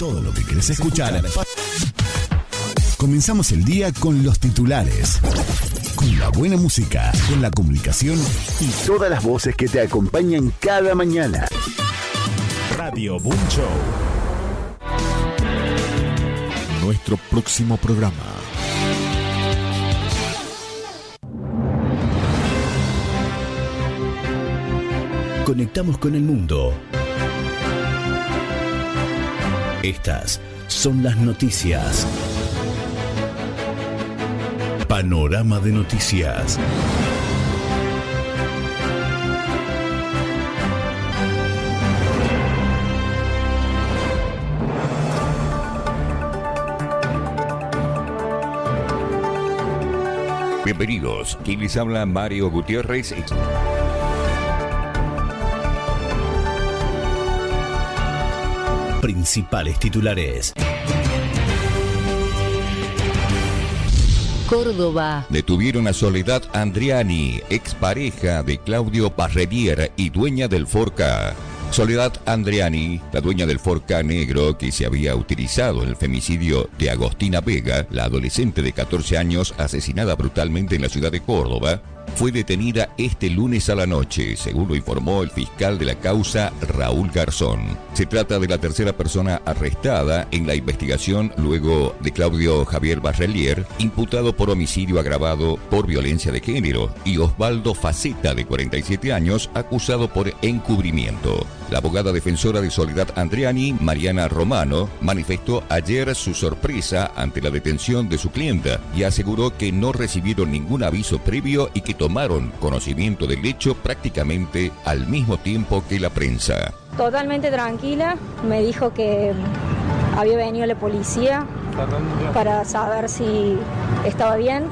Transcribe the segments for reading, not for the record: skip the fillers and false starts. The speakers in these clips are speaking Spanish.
Todo lo que querés escuchar. Comenzamos el día con los titulares, con la buena música, con la comunicación y todas las voces que te acompañan cada mañana. Radio Boom Show. Nuestro próximo programa. Conectamos con el mundo. Estas son las noticias. Panorama de noticias. Bienvenidos. Quien les habla, Mario Gutiérrez. Principales titulares. Córdoba. Detuvieron a Soledad Andriani, expareja de Claudio Barredier y dueña del Forca. Soledad Andriani, la dueña del Forca negro que se había utilizado en el femicidio de Agostina Vega, la adolescente de 14 años asesinada brutalmente en la ciudad de Córdoba, fue detenida este lunes a la noche, según lo informó el fiscal de la causa, Raúl Garzón. Se trata de la tercera persona arrestada en la investigación luego de Claudio Javier Barrelier, imputado por homicidio agravado por violencia de género, y Osvaldo Faceta, de 47 años, acusado por encubrimiento. La abogada defensora de Soledad Andriani, Mariana Romano, manifestó ayer su sorpresa ante la detención de su clienta y aseguró que no recibieron ningún aviso previo y que tomaron conocimiento del hecho prácticamente al mismo tiempo que la prensa. Totalmente tranquila, me dijo que había venido la policía para saber si estaba bien,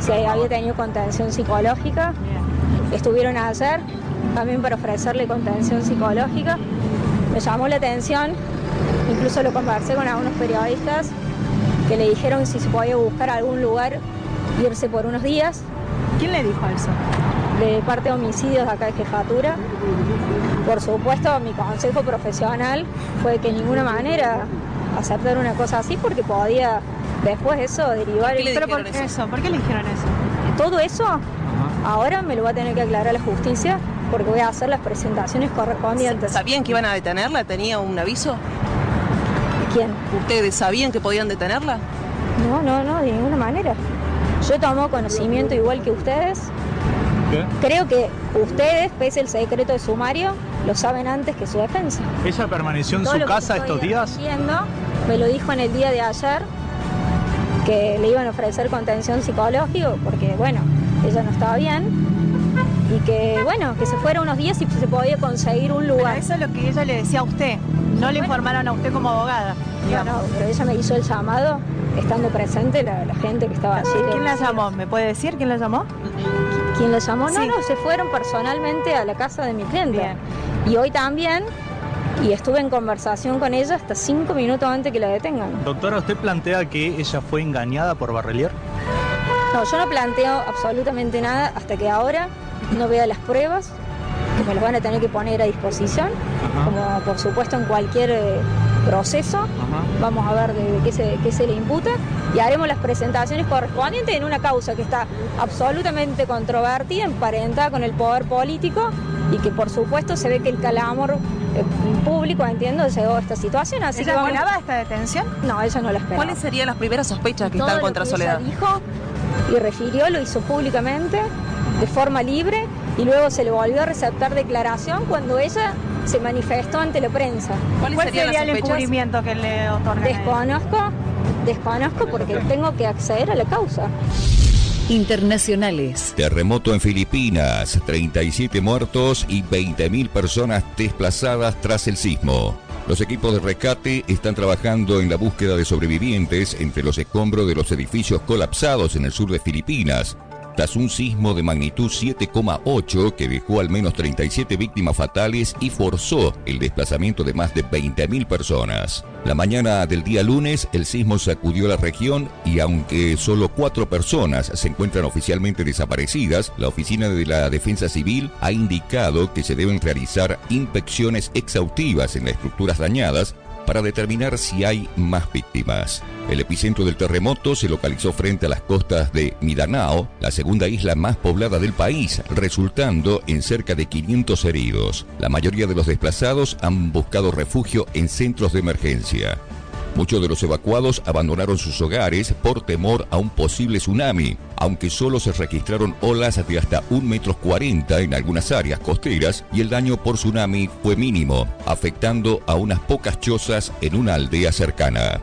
si había tenido contención psicológica. Estuvieron ayer también para ofrecerle contención psicológica. Me llamó la atención, incluso lo conversé con algunos periodistas que le dijeron si se podía buscar algún lugar, irse por unos días. ¿Quién le dijo eso? De parte de homicidios de acá de Jefatura. Por supuesto, mi consejo profesional fue que de ninguna manera aceptar una cosa así porque podía después eso derivar... ¿Pero por qué eso? ¿Por qué le dijeron eso? Todo eso ahora me lo va a tener que aclarar la justicia porque voy a hacer las presentaciones correspondientes. ¿Sabían que iban a detenerla? ¿Tenía un aviso? ¿Quién? ¿Ustedes sabían que podían detenerla? No, de ninguna manera. Yo tomo conocimiento igual que ustedes. ¿Qué? Creo que ustedes, pese el secreto de sumario, lo saben antes que su defensa. ¿Ella permaneció en Todo su lo que casa estoy estos días? diciendo, me lo dijo en el día de ayer, que le iban a ofrecer contención psicológica porque, bueno, ella no estaba bien. Y que, bueno, que se fuera unos días y se podía conseguir un lugar. Pero eso es lo que ella le decía a usted. No le informaron a usted como abogada. No, pero ella me hizo el llamado, estando presente la gente que estaba allí. ¿Quién la llamó? ¿Me puede decir quién la llamó? ¿Quién la llamó? Sí. No, se fueron personalmente a la casa de mi cliente. Bien. Y hoy también, y estuve en conversación con ella hasta 5 minutos antes que la detengan. Doctora, ¿usted plantea que ella fue engañada por Barrelier? No, yo no planteo absolutamente nada hasta que ahora no vea las pruebas, que me las van a tener que poner a disposición, como por supuesto en cualquier proceso. Vamos a ver de qué se le imputa y haremos las presentaciones correspondientes en una causa que está absolutamente controvertida, emparentada con el poder político y que por supuesto se ve que el calamor público, entiendo, llegó a esta situación. Así ¿Ella esperaba esta detención? No, ella no la esperaba. ¿Cuáles serían las primeras sospechas que Todo están lo contra que Soledad? ella dijo y refirió, lo hizo públicamente, de forma libre, y luego se le volvió a receptar declaración cuando ella se manifestó ante la prensa. ¿Cuál sería el encubrimiento que le otorgan? Desconozco porque tengo que acceder a la causa. Internacionales. Terremoto en Filipinas, 37 muertos y 20.000 personas desplazadas tras el sismo. Los equipos de rescate están trabajando en la búsqueda de sobrevivientes entre los escombros de los edificios colapsados en el sur de Filipinas, tras un sismo de magnitud 7,8 que dejó al menos 37 víctimas fatales y forzó el desplazamiento de más de 20.000 personas. La mañana del día lunes, el sismo sacudió la región y aunque solo 4 personas se encuentran oficialmente desaparecidas, la Oficina de la Defensa Civil ha indicado que se deben realizar inspecciones exhaustivas en las estructuras dañadas para determinar si hay más víctimas. El epicentro del terremoto se localizó frente a las costas de Mindanao, la segunda isla más poblada del país, resultando en cerca de 500 heridos. La mayoría de los desplazados han buscado refugio en centros de emergencia. Muchos de los evacuados abandonaron sus hogares por temor a un posible tsunami, aunque solo se registraron olas de hasta 1,40 m en algunas áreas costeras y el daño por tsunami fue mínimo, afectando a unas pocas chozas en una aldea cercana.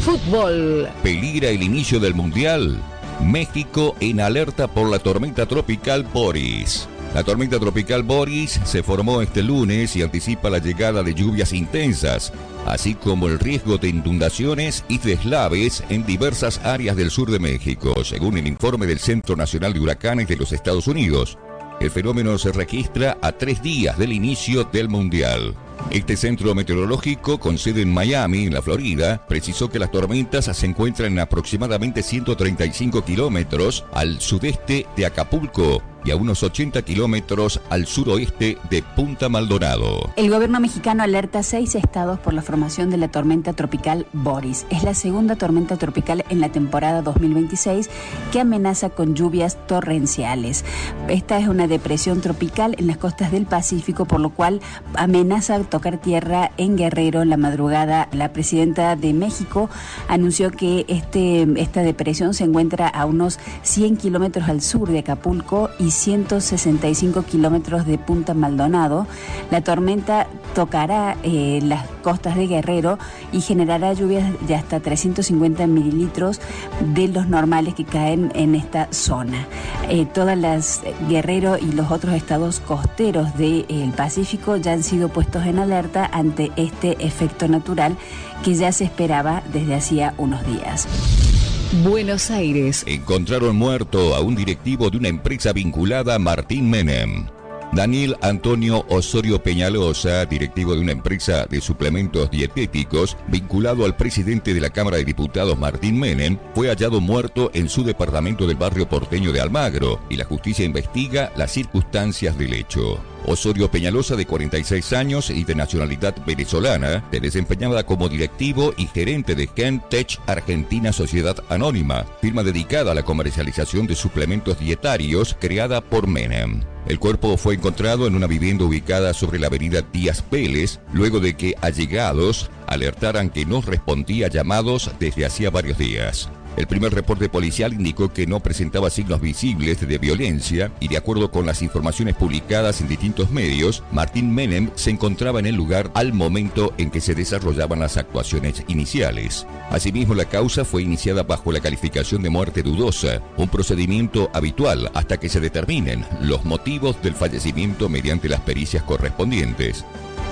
Fútbol. ¿Peligra el inicio del Mundial? México en alerta por la tormenta tropical Boris. La tormenta tropical Boris se formó este lunes y anticipa la llegada de lluvias intensas, así como el riesgo de inundaciones y deslaves en diversas áreas del sur de México, según el informe del Centro Nacional de Huracanes de los Estados Unidos. El fenómeno se registra a 3 días del inicio del Mundial. Este centro meteorológico, con sede en Miami, en la Florida, precisó que las tormentas se encuentran en aproximadamente 135 kilómetros al sudeste de Acapulco y a unos 80 kilómetros al suroeste de Punta Maldonado. El gobierno mexicano alerta a 6 estados por la formación de la tormenta tropical Boris. Es la segunda tormenta tropical en la temporada 2026 que amenaza con lluvias torrenciales. Esta es una depresión tropical en las costas del Pacífico, por lo cual amenaza tocar tierra en Guerrero en la madrugada. La presidenta de México anunció que esta depresión se encuentra a unos 100 kilómetros al sur de Acapulco y 165 kilómetros de Punta Maldonado. La tormenta tocará las costas de Guerrero y generará lluvias de hasta 350 mililitros de los normales que caen en esta zona. Todas las Guerrero y los otros estados costeros del Pacífico ya han sido puestos en alerta ante este efecto natural que ya se esperaba desde hacía unos días. Buenos Aires. Encontraron muerto a un directivo de una empresa vinculada a Martín Menem. Daniel Antonio Osorio Peñalosa, directivo de una empresa de suplementos dietéticos vinculado al presidente de la Cámara de Diputados Martín Menem, fue hallado muerto en su departamento del barrio porteño de Almagro y la justicia investiga las circunstancias del hecho. Osorio Peñalosa, de 46 años y de nacionalidad venezolana, se desempeñaba como directivo y gerente de Gentech Argentina Sociedad Anónima, firma dedicada a la comercialización de suplementos dietarios creada por Menem. El cuerpo fue encontrado en una vivienda ubicada sobre la avenida Díaz Vélez, luego de que allegados alertaran que no respondía a llamados desde hacía varios días. El primer reporte policial indicó que no presentaba signos visibles de violencia y, de acuerdo con las informaciones publicadas en distintos medios, Martín Menem se encontraba en el lugar al momento en que se desarrollaban las actuaciones iniciales. Asimismo, la causa fue iniciada bajo la calificación de muerte dudosa, un procedimiento habitual hasta que se determinen los motivos del fallecimiento mediante las pericias correspondientes.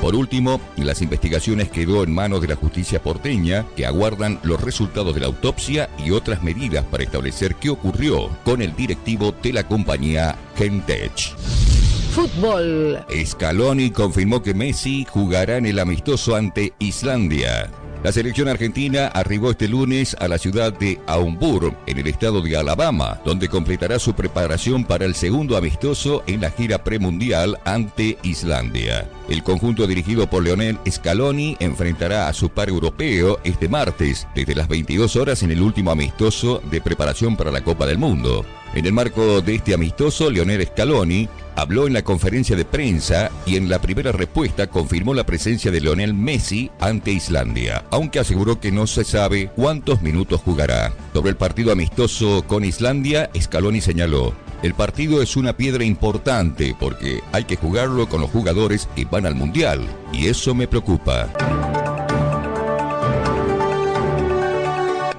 Por último, las investigaciones quedó en manos de la justicia porteña, que aguardan los resultados de la autopsia y otras medidas para establecer qué ocurrió con el directivo de la compañía Gentech. Fútbol. Scaloni confirmó que Messi jugará en el amistoso ante Islandia. La selección argentina arribó este lunes a la ciudad de Auburn, en el estado de Alabama, donde completará su preparación para el segundo amistoso en la gira premundial ante Islandia. El conjunto dirigido por Lionel Scaloni enfrentará a su par europeo este martes, desde las 22 horas en el último amistoso de preparación para la Copa del Mundo. En el marco de este amistoso, Lionel Scaloni habló en la conferencia de prensa y en la primera respuesta confirmó la presencia de Lionel Messi ante Islandia, aunque aseguró que no se sabe cuántos minutos jugará. Sobre el partido amistoso con Islandia, Scaloni señaló: el partido es una piedra importante porque hay que jugarlo con los jugadores que van al Mundial, y eso me preocupa.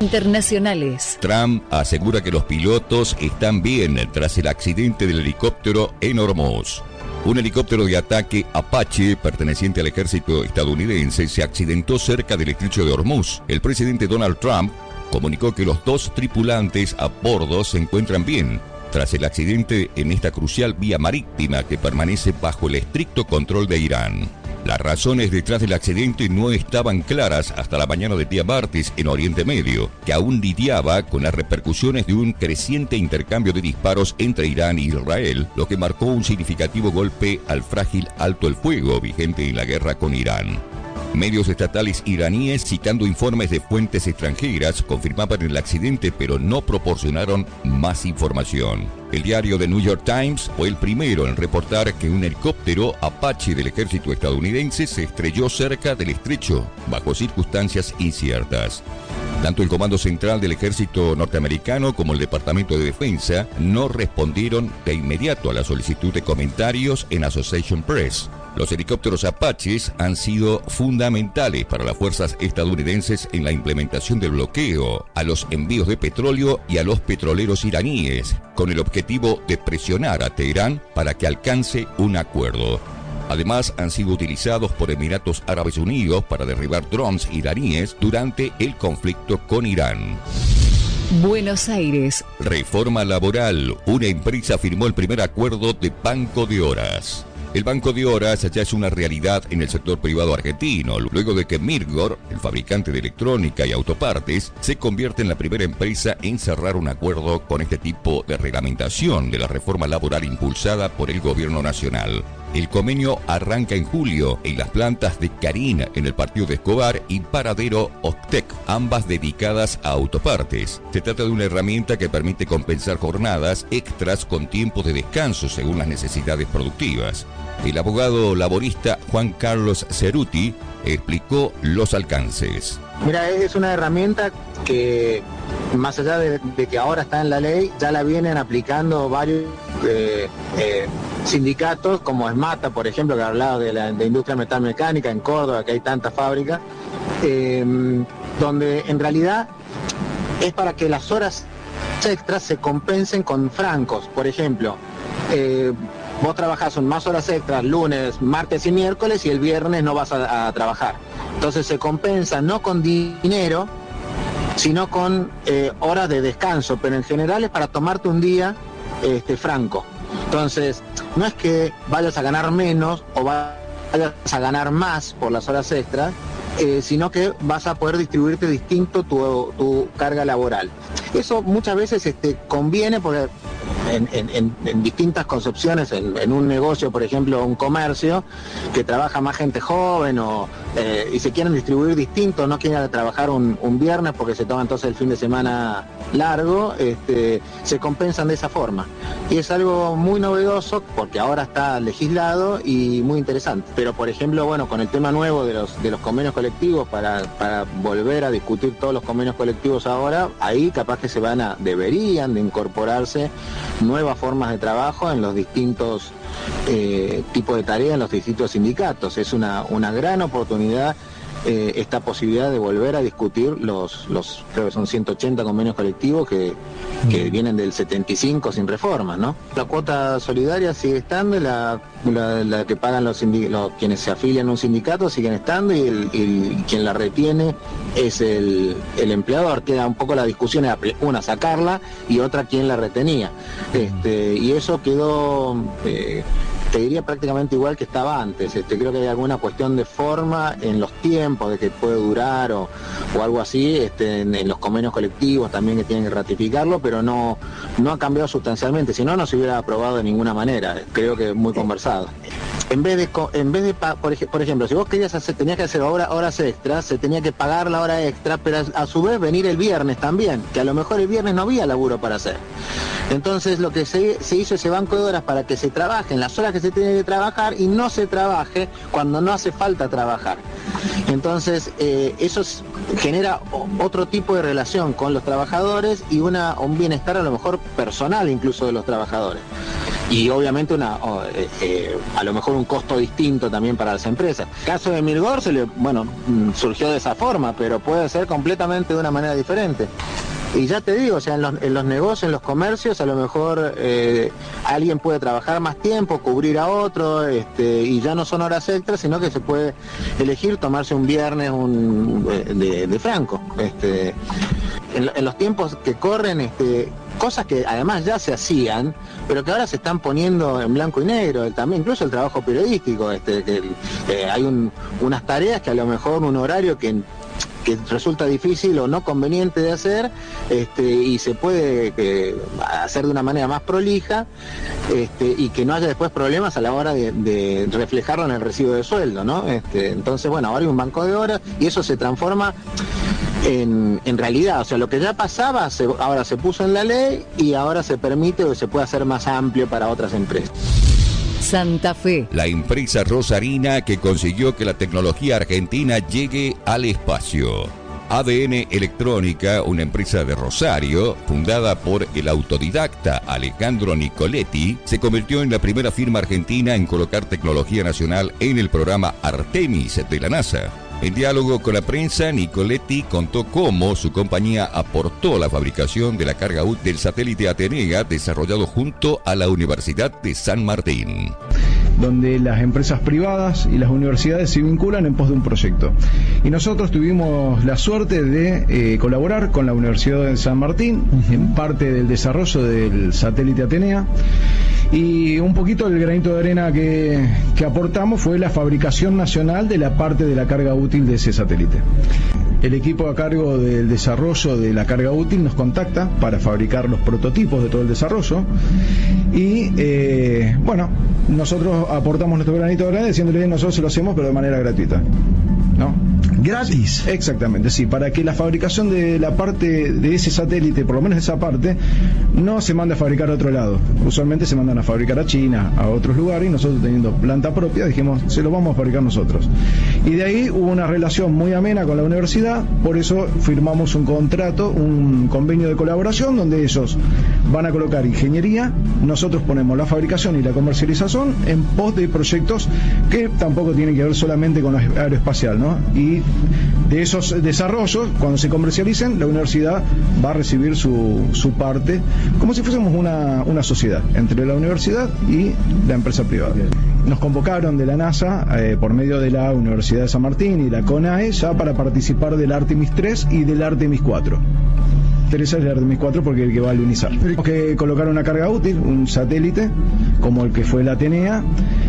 Internacionales. Trump asegura que los pilotos están bien tras el accidente del helicóptero en Hormuz. Un helicóptero de ataque Apache perteneciente al ejército estadounidense se accidentó cerca del estrecho de Hormuz. El presidente Donald Trump comunicó que los 2 tripulantes a bordo se encuentran bien tras el accidente en esta crucial vía marítima que permanece bajo el estricto control de Irán. Las razones detrás del accidente no estaban claras hasta la mañana del día martes en Oriente Medio, que aún lidiaba con las repercusiones de un creciente intercambio de disparos entre Irán y Israel, lo que marcó un significativo golpe al frágil alto el fuego vigente en la guerra con Irán. Medios estatales iraníes, citando informes de fuentes extranjeras, confirmaban el accidente, pero no proporcionaron más información. El diario The New York Times fue el primero en reportar que un helicóptero Apache del ejército estadounidense se estrelló cerca del estrecho, bajo circunstancias inciertas. Tanto el Comando Central del Ejército norteamericano como el Departamento de Defensa no respondieron de inmediato a la solicitud de comentarios en Associated Press. Los helicópteros Apaches han sido fundamentales para las fuerzas estadounidenses en la implementación del bloqueo a los envíos de petróleo y a los petroleros iraníes, con el objetivo de presionar a Teherán para que alcance un acuerdo. Además, han sido utilizados por Emiratos Árabes Unidos para derribar drones iraníes durante el conflicto con Irán. Buenos Aires. Reforma laboral. Una empresa firmó el primer acuerdo de banco de horas. El banco de horas ya es una realidad en el sector privado argentino, luego de que Mirgor, el fabricante de electrónica y autopartes, se convierte en la primera empresa en cerrar un acuerdo con este tipo de reglamentación de la reforma laboral impulsada por el gobierno nacional. El convenio arranca en julio en las plantas de Carín en el partido de Escobar y Paradero Octec, ambas dedicadas a autopartes. Se trata de una herramienta que permite compensar jornadas extras con tiempos de descanso según las necesidades productivas. El abogado laborista Juan Carlos Ceruti explicó los alcances. Mira, es una herramienta que, más allá de que ahora está en la ley, ya la vienen aplicando varios sindicatos, como ESMATA, por ejemplo, que ha hablado de industria metalmecánica en Córdoba, que hay tantas fábricas, donde en realidad es para que las horas extras se compensen con francos. Por ejemplo, vos trabajás más horas extras lunes, martes y miércoles y el viernes no vas a trabajar. Entonces se compensa no con dinero, sino con horas de descanso, pero en general es para tomarte un día franco. Entonces, no es que vayas a ganar menos o vayas a ganar más por las horas extras, sino que vas a poder distribuirte distinto tu carga laboral. Eso muchas veces conviene porque en distintas concepciones, en un negocio, por ejemplo, un comercio, que trabaja más gente joven y se quieren distribuir distinto, no quieren trabajar un viernes porque se toma entonces el fin de semana largo, se compensan de esa forma. Y es algo muy novedoso porque ahora está legislado y muy interesante. Pero, por ejemplo, bueno, con el tema nuevo de los convenios colectivos, para volver a discutir todos los convenios colectivos ahora, ahí capaz que deberían de incorporarse nuevas formas de trabajo en los distintos tipos de tareas, en los distintos sindicatos. Es una gran oportunidad esta posibilidad de volver a discutir los creo que son 180 convenios colectivos que vienen del 75 sin reformas, ¿no? La cuota solidaria sigue estando, la que pagan quienes se afilian a un sindicato siguen estando, y quien la retiene es el empleador. Queda un poco la discusión, una sacarla y otra quién la retenía. Y eso quedó te diría prácticamente igual que estaba antes. Creo que hay alguna cuestión de forma en los tiempos, de que puede durar o algo así, en los convenios colectivos también, que tienen que ratificarlo, pero no ha cambiado sustancialmente, si no, no se hubiera aprobado de ninguna manera. Creo que es muy conversado. En vez de por ejemplo, si vos tenías que hacer horas extras, se tenía que pagar la hora extra, pero a su vez venir el viernes también, que a lo mejor el viernes no había laburo para hacer. Entonces lo que se hizo ese banco de horas para que se trabajen las horas que se tiene que trabajar y no se trabaje cuando no hace falta trabajar. Entonces eso genera otro tipo de relación con los trabajadores y un bienestar a lo mejor personal incluso de los trabajadores. Y obviamente a lo mejor un costo distinto también para las empresas. El caso de Mirgor surgió de esa forma, pero puede ser completamente de una manera diferente. Y ya te digo, o sea, en los negocios, en los comercios, a lo mejor alguien puede trabajar más tiempo, cubrir a otro, y ya no son horas extras, sino que se puede elegir tomarse un viernes de franco. En los tiempos que corren, cosas que además ya se hacían, pero que ahora se están poniendo en blanco y negro, también incluso el trabajo periodístico, hay unas tareas que a lo mejor un horario que que resulta difícil o no conveniente de hacer, y se puede hacer de una manera más prolija, y que no haya después problemas a la hora de reflejarlo en el recibo de sueldo, ¿no? Entonces, bueno, ahora hay un banco de horas y eso se transforma en realidad, o sea, lo que ya pasaba ahora se puso en la ley y ahora se permite o se puede hacer más amplio para otras empresas. Santa Fe. La empresa rosarina que consiguió que la tecnología argentina llegue al espacio. ADN Electrónica, una empresa de Rosario, fundada por el autodidacta Alejandro Nicoletti, se convirtió en la primera firma argentina en colocar tecnología nacional en el programa Artemis de la NASA. En diálogo con la prensa, Nicoletti contó cómo su compañía aportó la fabricación de la carga útil del satélite Atenea desarrollado junto a la Universidad de San Martín, donde las empresas privadas y las universidades se vinculan en pos de un proyecto. Y nosotros tuvimos la suerte de colaborar con la Universidad de San Martín en parte del desarrollo del satélite Atenea. Y un poquito el granito de arena que aportamos fue la fabricación nacional de la parte de la carga útil de ese satélite. El equipo a cargo del desarrollo de la carga útil nos contacta para fabricar los prototipos de todo el desarrollo y bueno, nosotros aportamos nuestro granito de arena diciéndole nosotros se lo hacemos pero de manera gratuita, ¿no? ¿Gratis? Exactamente, sí, para que la fabricación de la parte de ese satélite, por lo menos esa parte, no se manda a fabricar a otro lado. Usualmente se mandan a fabricar a China, a otros lugares, y nosotros teniendo planta propia dijimos, se lo vamos a fabricar nosotros. Y de ahí hubo una relación muy amena con la universidad, por eso firmamos un contrato, un convenio de colaboración, donde ellos van a colocar ingeniería, nosotros ponemos la fabricación y la comercialización en pos de proyectos que tampoco tienen que ver solamente con lo aeroespacial, ¿no? Y de esos desarrollos, cuando se comercialicen, la universidad va a recibir su parte, como si fuésemos una sociedad entre la universidad y la empresa privada. Nos convocaron de la NASA por medio de la Universidad de San Martín y la CONAE ya para participar del Artemis 3 y del Artemis 4. Interesa el Artemis 4 porque es el que va a lunizar. Tenemos que colocar una carga útil, un satélite, como el que fue la Atenea,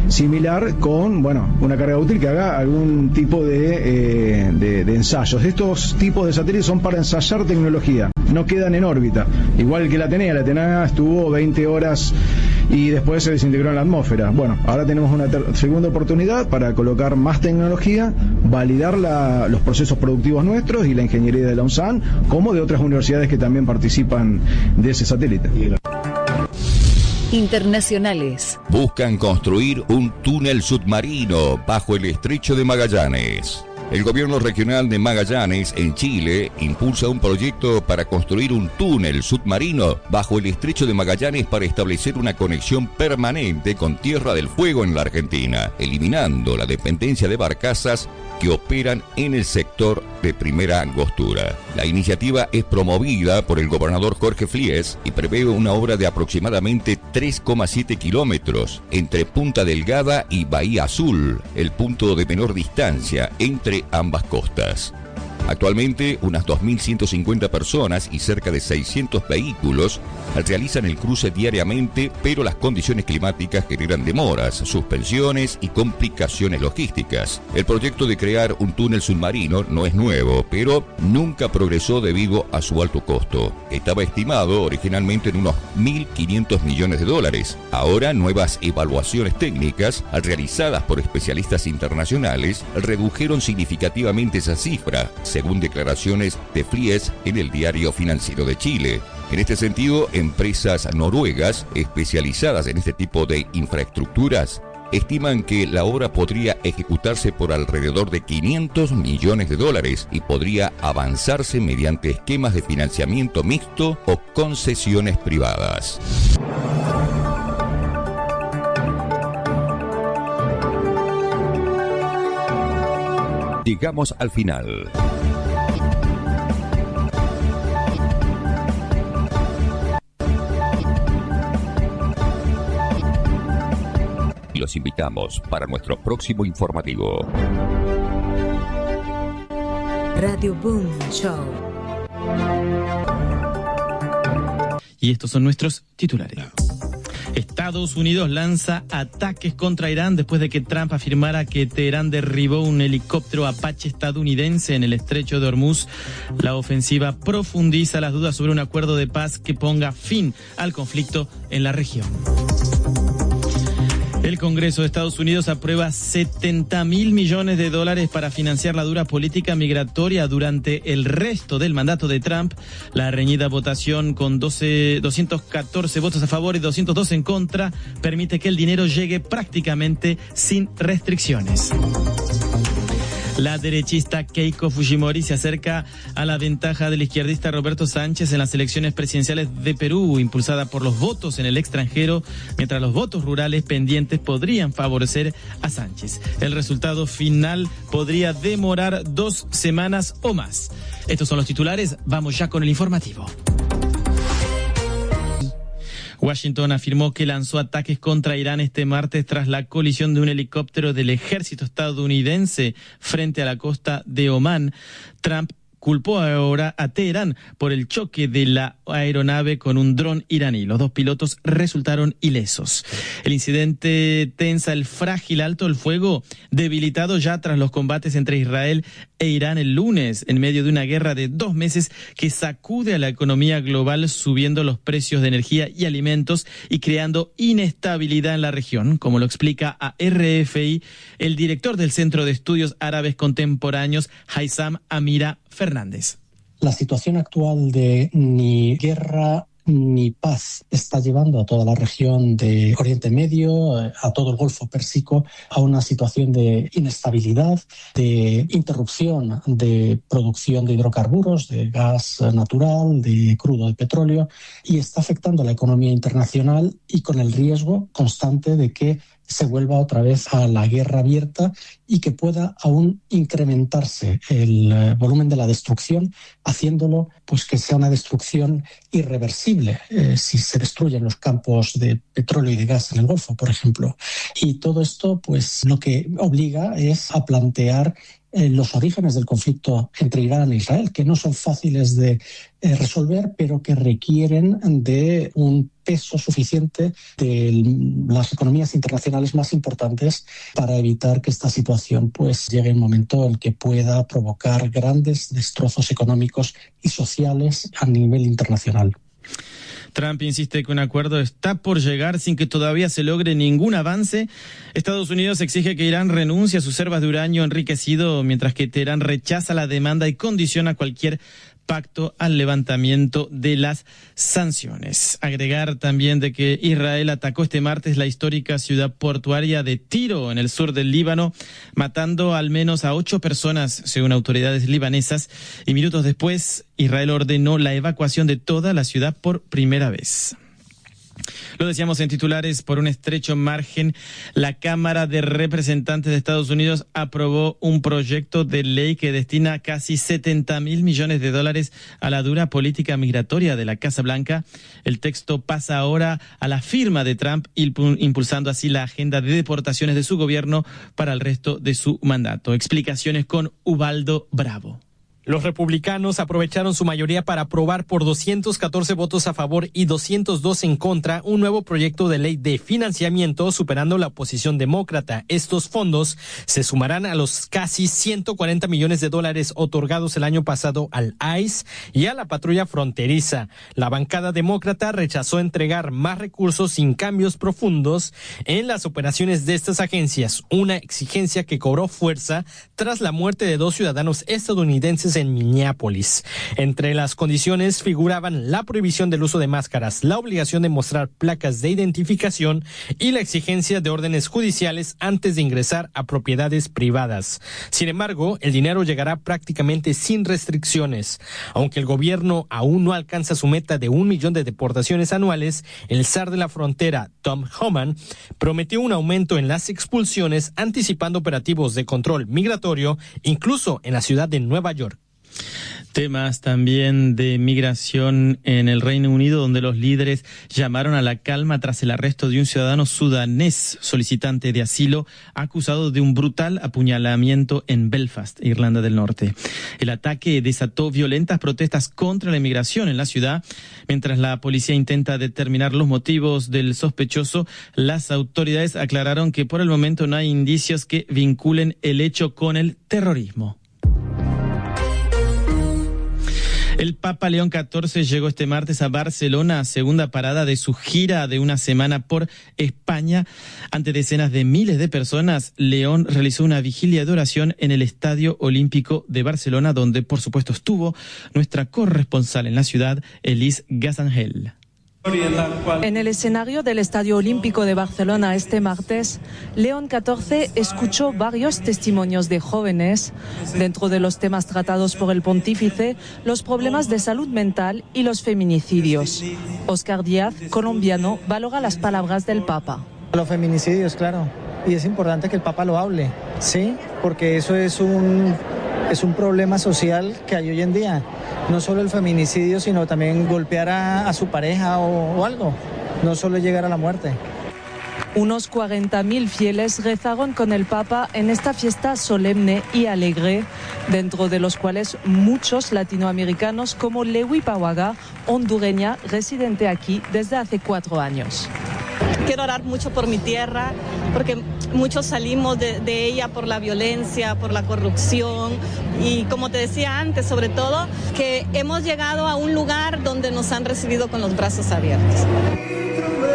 similar con, bueno, una carga útil que haga algún tipo de ensayos. Estos tipos de satélites son para ensayar tecnología, no quedan en órbita. Igual que la Atenea estuvo 20 horas y después se desintegró en la atmósfera. Bueno, ahora tenemos una segunda oportunidad para colocar más tecnología, validar los procesos productivos nuestros y la ingeniería de la UNSAN, como de otras universidades que también participan de ese satélite. Internacionales. Buscan construir un túnel submarino bajo el estrecho de Magallanes. El gobierno regional de Magallanes, en Chile, impulsa un proyecto para construir un túnel submarino bajo el estrecho de Magallanes para establecer una conexión permanente con Tierra del Fuego en la Argentina, eliminando la dependencia de barcazas que operan en el sector de primera angostura. La iniciativa es promovida por el gobernador Jorge Flies y prevé una obra de aproximadamente 3,7 kilómetros entre Punta Delgada y Bahía Azul, el punto de menor distancia entre ambas costas. Actualmente, unas 2.150 personas y cerca de 600 vehículos realizan el cruce diariamente, pero las condiciones climáticas generan demoras, suspensiones y complicaciones logísticas. El proyecto de crear un túnel submarino no es nuevo, pero nunca progresó debido a su alto costo. Estaba estimado originalmente en unos 1.500 millones de dólares. Ahora, nuevas evaluaciones técnicas realizadas por especialistas internacionales redujeron significativamente esa cifra, según declaraciones de Flies en el Diario Financiero de Chile. En este sentido, empresas noruegas especializadas en este tipo de infraestructuras estiman que la obra podría ejecutarse por alrededor de 500 millones de dólares y podría avanzarse mediante esquemas de financiamiento mixto o concesiones privadas. Llegamos al final. Los invitamos para nuestro próximo informativo. Radio Boom Show. Y estos son nuestros titulares. Está Estados Unidos lanza ataques contra Irán después de que Trump afirmara que Teherán derribó un helicóptero Apache estadounidense en el estrecho de Hormuz. La ofensiva profundiza las dudas sobre un acuerdo de paz que ponga fin al conflicto en la región. El Congreso de Estados Unidos aprueba $70.000 millones para financiar la dura política migratoria durante el resto del mandato de Trump. La reñida votación con 214 votos a favor y 202 en contra permite que el dinero llegue prácticamente sin restricciones. La derechista Keiko Fujimori se acerca a la ventaja del izquierdista Roberto Sánchez en las elecciones presidenciales de Perú, impulsada por los votos en el extranjero, mientras los votos rurales pendientes podrían favorecer a Sánchez. El resultado final podría demorar 2 semanas o más. Estos son los titulares, vamos ya con el informativo. Washington afirmó que lanzó ataques contra Irán este martes tras la colisión de un helicóptero del ejército estadounidense frente a la costa de Omán. Trump culpó ahora a Teherán por el choque de la aeronave con un dron iraní. Los 2 pilotos resultaron ilesos. El incidente tensa el frágil alto el fuego, debilitado ya tras los combates entre Israel e Irán el lunes, en medio de una guerra de 2 meses que sacude a la economía global, subiendo los precios de energía y alimentos y creando inestabilidad en la región, como lo explica a RFI el director del Centro de Estudios Árabes Contemporáneos, Haitham Amira Fernández. La situación actual de ni guerra ni paz está llevando a toda la región de Oriente Medio, a todo el Golfo Pérsico, a una situación de inestabilidad, de interrupción de producción de hidrocarburos, de gas natural, de crudo de petróleo, y está afectando a la economía internacional y con el riesgo constante de que se vuelva otra vez a la guerra abierta y que pueda aún incrementarse el volumen de la destrucción, haciéndolo pues que sea una destrucción irreversible si se destruyen los campos de petróleo y de gas en el Golfo, por ejemplo. Y todo esto pues lo que obliga es a plantear los orígenes del conflicto entre Irán e Israel, que no son fáciles de resolver, pero que requieren de un peso suficiente de las economías internacionales más importantes para evitar que esta situación pues llegue a un momento en que pueda provocar grandes destrozos económicos y sociales a nivel internacional. Trump insiste que un acuerdo está por llegar sin que todavía se logre ningún avance. Estados Unidos exige que Irán renuncie a sus reservas de uranio enriquecido, mientras que Teherán rechaza la demanda y condiciona cualquier pacto al levantamiento de las sanciones. Agregar también de que Israel atacó este martes la histórica ciudad portuaria de Tiro, en el sur del Líbano, matando al menos a 8 personas, según autoridades libanesas, y minutos después Israel ordenó la evacuación de toda la ciudad por primera vez. Lo decíamos en titulares, por un estrecho margen, la Cámara de Representantes de Estados Unidos aprobó un proyecto de ley que destina casi $70.000 millones a la dura política migratoria de la Casa Blanca. El texto pasa ahora a la firma de Trump, impulsando así la agenda de deportaciones de su gobierno para el resto de su mandato. Explicaciones con Ubaldo Bravo. Los republicanos aprovecharon su mayoría para aprobar por 214 votos a favor y 202 en contra un nuevo proyecto de ley de financiamiento, superando la oposición demócrata. Estos fondos se sumarán a los casi $140 millones otorgados el año pasado al ICE y a la patrulla fronteriza. La bancada demócrata rechazó entregar más recursos sin cambios profundos en las operaciones de estas agencias, una exigencia que cobró fuerza tras la muerte de 2 ciudadanos estadounidenses en Minneapolis. Entre las condiciones figuraban la prohibición del uso de máscaras, la obligación de mostrar placas de identificación y la exigencia de órdenes judiciales antes de ingresar a propiedades privadas. Sin embargo, el dinero llegará prácticamente sin restricciones. Aunque el gobierno aún no alcanza su meta de 1 millón de deportaciones anuales, el zar de la frontera, Tom Homan, prometió un aumento en las expulsiones, anticipando operativos de control migratorio, incluso en la ciudad de Nueva York. Temas también de migración en el Reino Unido, donde los líderes llamaron a la calma tras el arresto de un ciudadano sudanés solicitante de asilo acusado de un brutal apuñalamiento en Belfast, Irlanda del Norte. El ataque desató violentas protestas contra la inmigración en la ciudad. Mientras la policía intenta determinar los motivos del sospechoso, las autoridades aclararon que por el momento no hay indicios que vinculen el hecho con el terrorismo. El Papa León XIV llegó este martes a Barcelona, segunda parada de su gira de una semana por España. Ante decenas de miles de personas, León realizó una vigilia de oración en el Estadio Olímpico de Barcelona, donde por supuesto estuvo nuestra corresponsal en la ciudad, Elis Gazangel. En el escenario del Estadio Olímpico de Barcelona este martes, León XIV escuchó varios testimonios de jóvenes. Dentro de los temas tratados por el pontífice, los problemas de salud mental y los feminicidios. Óscar Díaz, colombiano, valora las palabras del Papa. Los feminicidios, claro. Y es importante que el Papa lo hable, ¿sí? Porque eso es un problema social que hay hoy en día. No solo el feminicidio, sino también golpear a su pareja o algo. No solo llegar a la muerte. Unos 40.000 fieles rezaron con el Papa en esta fiesta solemne y alegre, dentro de los cuales muchos latinoamericanos como Lewi Pawaga, hondureña, residente aquí desde hace 4 años. Quiero orar mucho por mi tierra, porque muchos salimos de ella por la violencia, por la corrupción y, como te decía antes, sobre todo, que hemos llegado a un lugar donde nos han recibido con los brazos abiertos.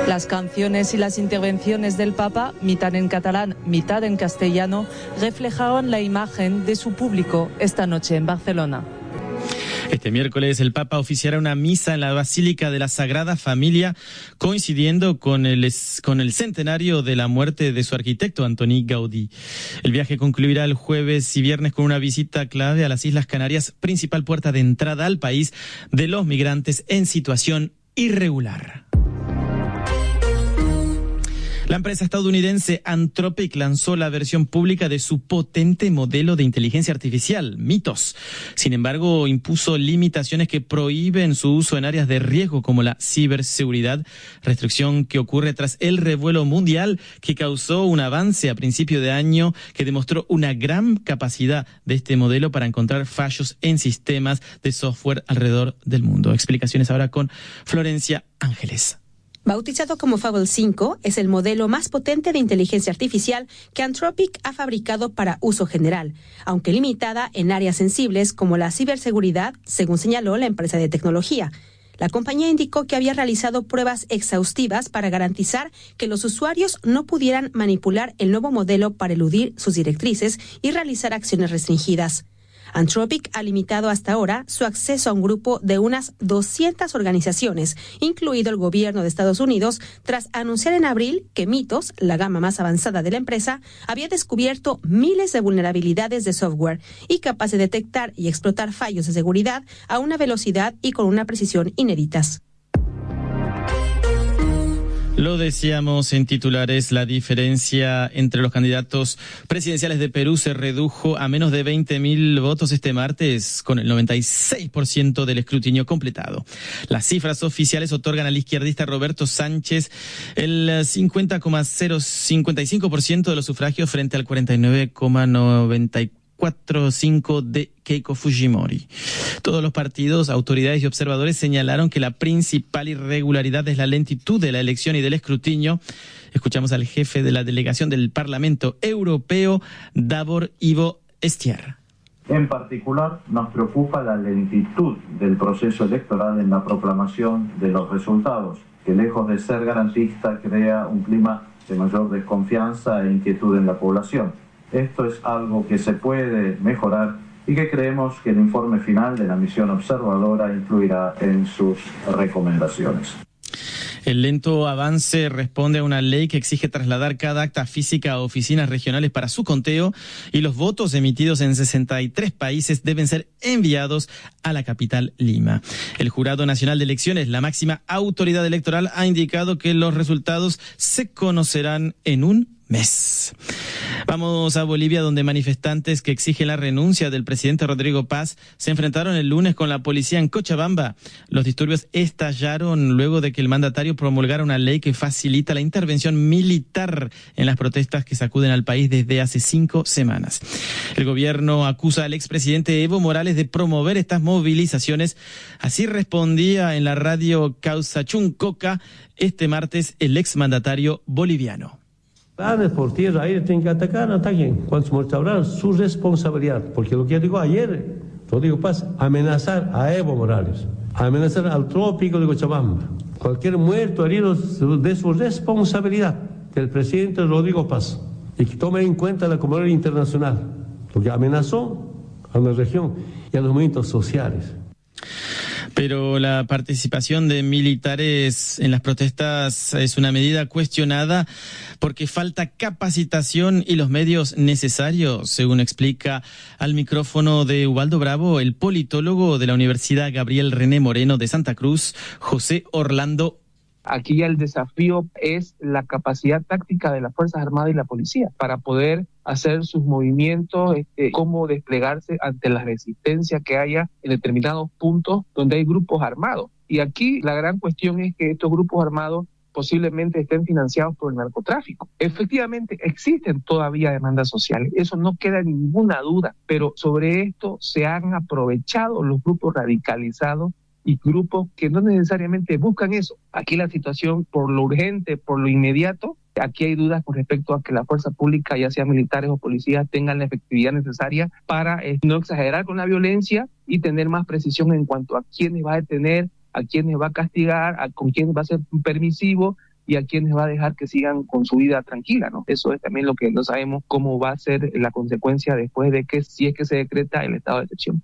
Las canciones y las intervenciones del Papa, mitad en catalán, mitad en castellano, reflejaron la imagen de su público esta noche en Barcelona. Este miércoles el Papa oficiará una misa en la Basílica de la Sagrada Familia, coincidiendo con el centenario de la muerte de su arquitecto, Antoni Gaudí. El viaje concluirá el jueves y viernes con una visita clave a las Islas Canarias, principal puerta de entrada al país de los migrantes en situación irregular. La empresa estadounidense Anthropic lanzó la versión pública de su potente modelo de inteligencia artificial, Mythos. Sin embargo, impuso limitaciones que prohíben su uso en áreas de riesgo como la ciberseguridad, restricción que ocurre tras el revuelo mundial que causó un avance a principio de año que demostró una gran capacidad de este modelo para encontrar fallos en sistemas de software alrededor del mundo. Explicaciones ahora con Florencia Ángeles. Bautizado como Fable 5, es el modelo más potente de inteligencia artificial que Anthropic ha fabricado para uso general, aunque limitada en áreas sensibles como la ciberseguridad, según señaló la empresa de tecnología. La compañía indicó que había realizado pruebas exhaustivas para garantizar que los usuarios no pudieran manipular el nuevo modelo para eludir sus directrices y realizar acciones restringidas. Anthropic ha limitado hasta ahora su acceso a un grupo de unas 200 organizaciones, incluido el gobierno de Estados Unidos, tras anunciar en abril que Mythos, la gama más avanzada de la empresa, había descubierto miles de vulnerabilidades de software y capaz de detectar y explotar fallos de seguridad a una velocidad y con una precisión inéditas. Lo decíamos en titulares, la diferencia entre los candidatos presidenciales de Perú se redujo a menos de 20.000 votos este martes, con el 96% del escrutinio completado. Las cifras oficiales otorgan al izquierdista Roberto Sánchez el 50,055% de los sufragios frente al 49,94% de Keiko Fujimori. Todos los partidos, autoridades y observadores señalaron que la principal irregularidad es la lentitud de la elección y del escrutinio. Escuchamos al jefe de la delegación del Parlamento Europeo, Davor Ivo Estier. En particular, nos preocupa la lentitud del proceso electoral en la proclamación de los resultados, que lejos de ser garantista crea un clima de mayor desconfianza e inquietud en la población. Esto es algo que se puede mejorar y que creemos que el informe final de la misión observadora incluirá en sus recomendaciones. El lento avance responde a una ley que exige trasladar cada acta física a oficinas regionales para su conteo y los votos emitidos en 63 países deben ser enviados a la capital Lima. El Jurado Nacional de Elecciones, la máxima autoridad electoral, ha indicado que los resultados se conocerán en un mes. Vamos a Bolivia, donde manifestantes que exigen la renuncia del presidente Rodrigo Paz se enfrentaron el lunes con la policía en Cochabamba. Los disturbios estallaron luego de que el mandatario promulgara una ley que facilita la intervención militar en las protestas que sacuden al país desde hace 5 semanas. El gobierno acusa al expresidente Evo Morales de promover estas movilizaciones. Así respondía en la radio Causachuncoca este martes el exmandatario boliviano. Por tierra, aire, tienen que atacar, ataquen. ¿Cuántos muertos habrá? Su responsabilidad. Porque lo que digo ayer, Rodrigo Paz, amenazar a Evo Morales, amenazar al trópico de Cochabamba. Cualquier muerto, herido, de su responsabilidad del presidente Rodrigo Paz. Y que tome en cuenta la comunidad internacional. Porque amenazó a la región y a los movimientos sociales. Pero la participación de militares en las protestas es una medida cuestionada porque falta capacitación y los medios necesarios, según explica al micrófono de Ubaldo Bravo el politólogo de la Universidad Gabriel René Moreno de Santa Cruz, José Orlando. Aquí ya el desafío es la capacidad táctica de las Fuerzas Armadas y la policía para poder hacer sus movimientos, cómo desplegarse ante la resistencia que haya en determinados puntos donde hay grupos armados. Y aquí la gran cuestión es que estos grupos armados posiblemente estén financiados por el narcotráfico. Efectivamente, existen todavía demandas sociales, eso no queda ninguna duda, pero sobre esto se han aprovechado los grupos radicalizados y grupos que no necesariamente buscan eso. Aquí la situación, por lo urgente, por lo inmediato, aquí hay dudas con respecto a que la fuerza pública, ya sea militares o policías, tengan la efectividad necesaria para no exagerar con la violencia y tener más precisión en cuanto a quiénes va a detener, a quiénes va a castigar, con quiénes va a ser permisivo y a quienes va a dejar que sigan con su vida tranquila, ¿no? Eso es también lo que no sabemos cómo va a ser la consecuencia después de que, si es que se decreta el estado de excepción.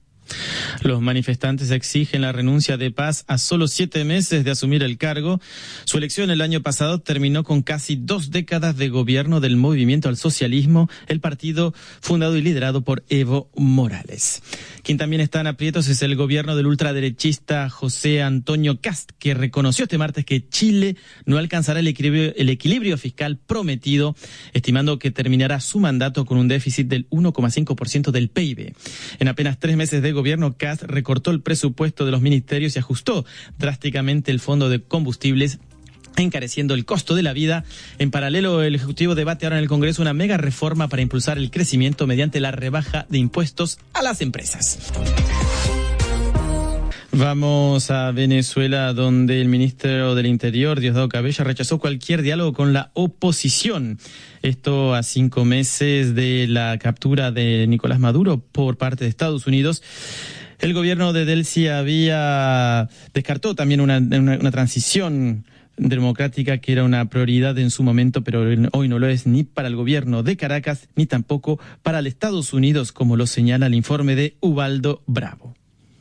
Los manifestantes exigen la renuncia de Paz a solo 7 meses de asumir el cargo. Su elección el año pasado terminó con casi 2 décadas de gobierno del Movimiento al Socialismo, el partido fundado y liderado por Evo Morales. Quien también está en aprietos es el gobierno del ultraderechista José Antonio Kast, que reconoció este martes que Chile no alcanzará el equilibrio fiscal prometido, estimando que terminará su mandato con un déficit del 1,5% del PIB. En apenas 3 meses de gobierno, Kast recortó el presupuesto de los ministerios y ajustó drásticamente el fondo de combustibles, encareciendo el costo de la vida. En paralelo, el Ejecutivo debate ahora en el Congreso una mega reforma para impulsar el crecimiento mediante la rebaja de impuestos a las empresas. Vamos a Venezuela, donde el ministro del Interior, Diosdado Cabello, rechazó cualquier diálogo con la oposición. Esto a 5 meses de la captura de Nicolás Maduro por parte de Estados Unidos. El gobierno de Delcy descartó también una transición democrática que era una prioridad en su momento, pero hoy no lo es ni para el gobierno de Caracas ni tampoco para los Estados Unidos, como lo señala el informe de Ubaldo Bravo.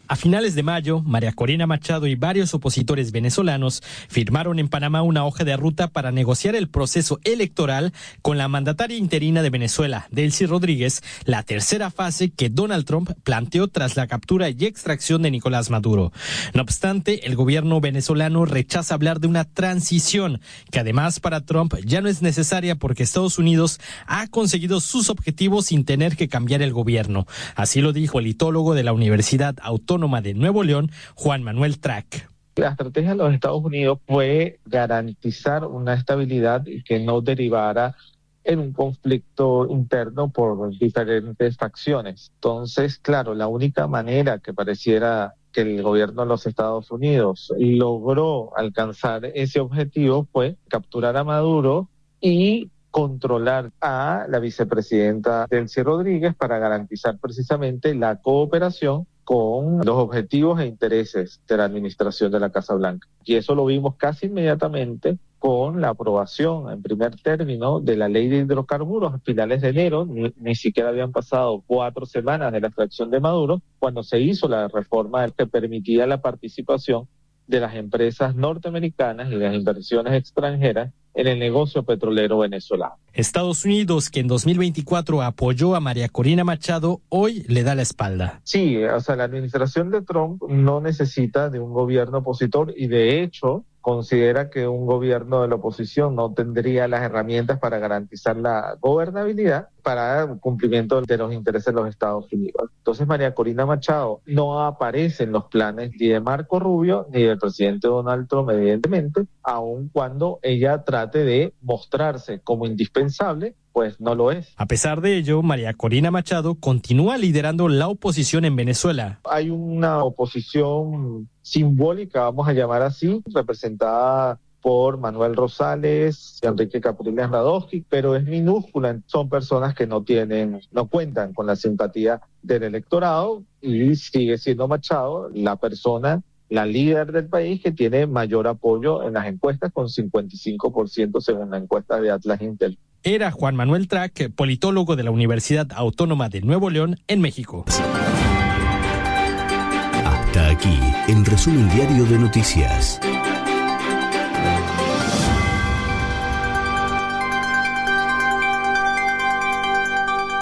A finales de mayo, María Corina Machado y varios opositores venezolanos firmaron en Panamá una hoja de ruta para negociar el proceso electoral con la mandataria interina de Venezuela, Delcy Rodríguez, la tercera fase que Donald Trump planteó tras la captura y extracción de Nicolás Maduro. No obstante, el gobierno venezolano rechaza hablar de una transición, que además para Trump ya no es necesaria porque Estados Unidos ha conseguido sus objetivos sin tener que cambiar el gobierno. Así lo dijo el politólogo de la Universidad Autónoma de Nuevo León, Juan Manuel Trac. La estrategia de los Estados Unidos fue garantizar una estabilidad y que no derivara en un conflicto interno por diferentes facciones. Entonces, claro, la única manera que pareciera que el gobierno de los Estados Unidos logró alcanzar ese objetivo fue capturar a Maduro y controlar a la vicepresidenta Delcy Rodríguez para garantizar precisamente la cooperación con los objetivos e intereses de la administración de la Casa Blanca. Y eso lo vimos casi inmediatamente con la aprobación en primer término de la ley de hidrocarburos a finales de enero. Ni siquiera habían pasado 4 semanas de la extracción de Maduro cuando se hizo la reforma que permitía la participación de las empresas norteamericanas y las inversiones extranjeras en el negocio petrolero venezolano. Estados Unidos, que en 2024 apoyó a María Corina Machado, hoy le da la espalda. Sí, o sea, la administración de Trump no necesita de un gobierno opositor y de hecho considera que un gobierno de la oposición no tendría las herramientas para garantizar la gobernabilidad para el cumplimiento de los intereses de los Estados Unidos. Entonces María Corina Machado no aparece en los planes ni de Marco Rubio ni del presidente Donald Trump, evidentemente, aun cuando ella trate de mostrarse como indispensable, pues no lo es. A pesar de ello, María Corina Machado continúa liderando la oposición en Venezuela. Hay una oposición simbólica, vamos a llamar así, representada por Manuel Rosales, Enrique Capriles Radowski, pero es minúscula. Son personas que no cuentan con la simpatía del electorado y sigue siendo Machado la persona, la líder del país que tiene mayor apoyo en las encuestas con 55% según la encuesta de Atlas Intel. Era Juan Manuel Trac, politólogo de la Universidad Autónoma de Nuevo León, en México. Hasta aquí el resumen diario de noticias.